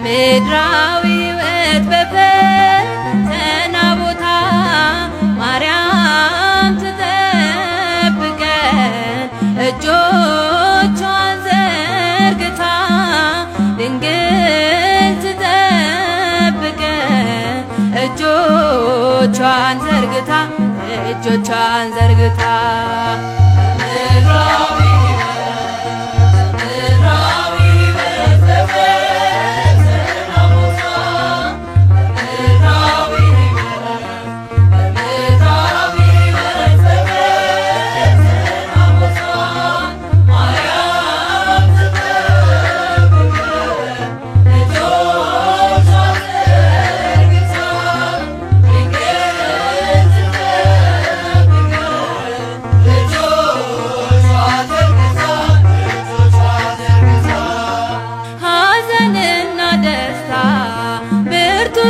በምድራዊ ሕይወት በፈተና ቦታ ማርያም ትጠብቀን እጆቿን ዘርግታ ድንግል ትጠብቀን እጆቿን ዘርግታ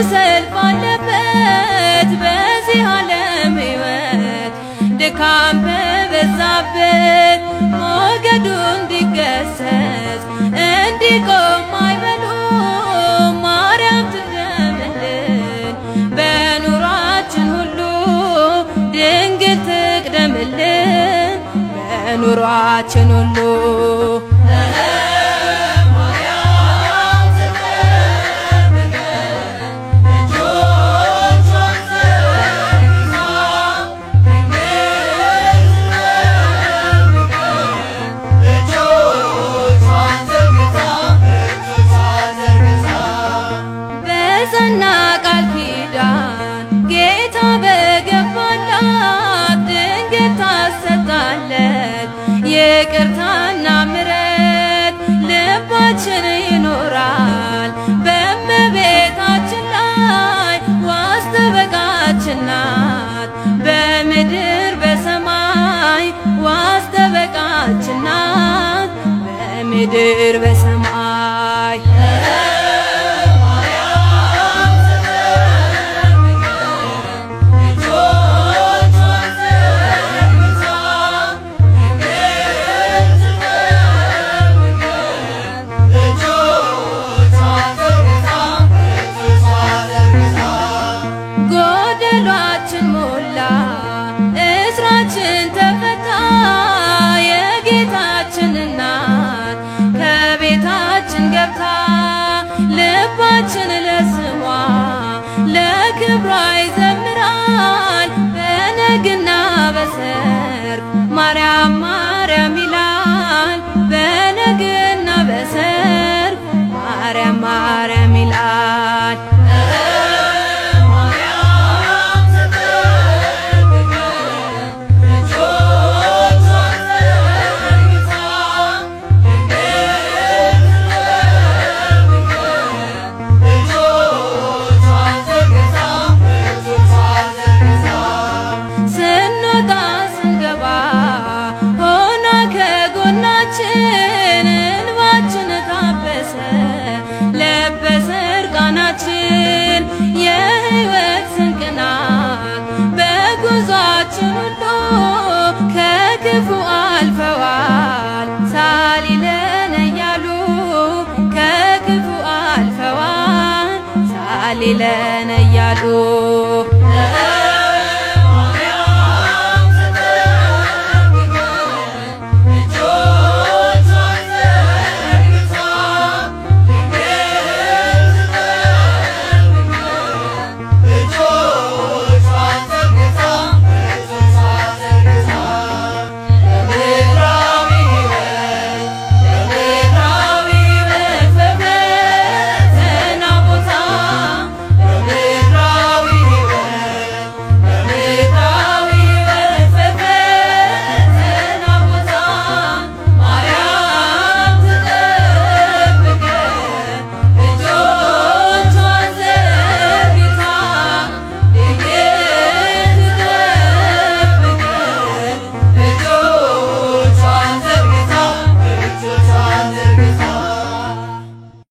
ሰልፍ አለበት በዚህ ዓለም ሕይወት ድካም በበዛበት ሞገዱ እንዲገሰጽ እንዲቆም አይበሉ ማርያም ትቅደምልን በኑሯችን ሁሉ ድንግል ትቅደምልን በኑሯችን ሁሉ ቃል ኪዳን ጌታ በገባላት ድንግል ታሰጣለት ይቅርታና ምሕረት ልባችን ይኖራል በእመቤታችን ላይ ዋስ ጠበቃችን ናት በምድር በሰማይ ዋስ ጠበቃችን ናት በምድር በሰማይ ጎደሏችን ሞላ እስራችን ተፈታ የጌታችን እናት ከቤታችን ገብታ ልባችን ለስሟ ለክብሯ ይዘምራል በነግና በሰርክ ማርያም ማርያም ይላል በነግና በሰርክ ማርያም ማርያም ይላል እንባችን ታበሰ ለበሰ እርቃናችን የሕይወት ስንቅ ናት በጉዟችን ሁሉ ከክፉ አልፈዋል ሳሊለነ እያሉ ከክፉ አልፈዋል ሳሊለነ እያሉ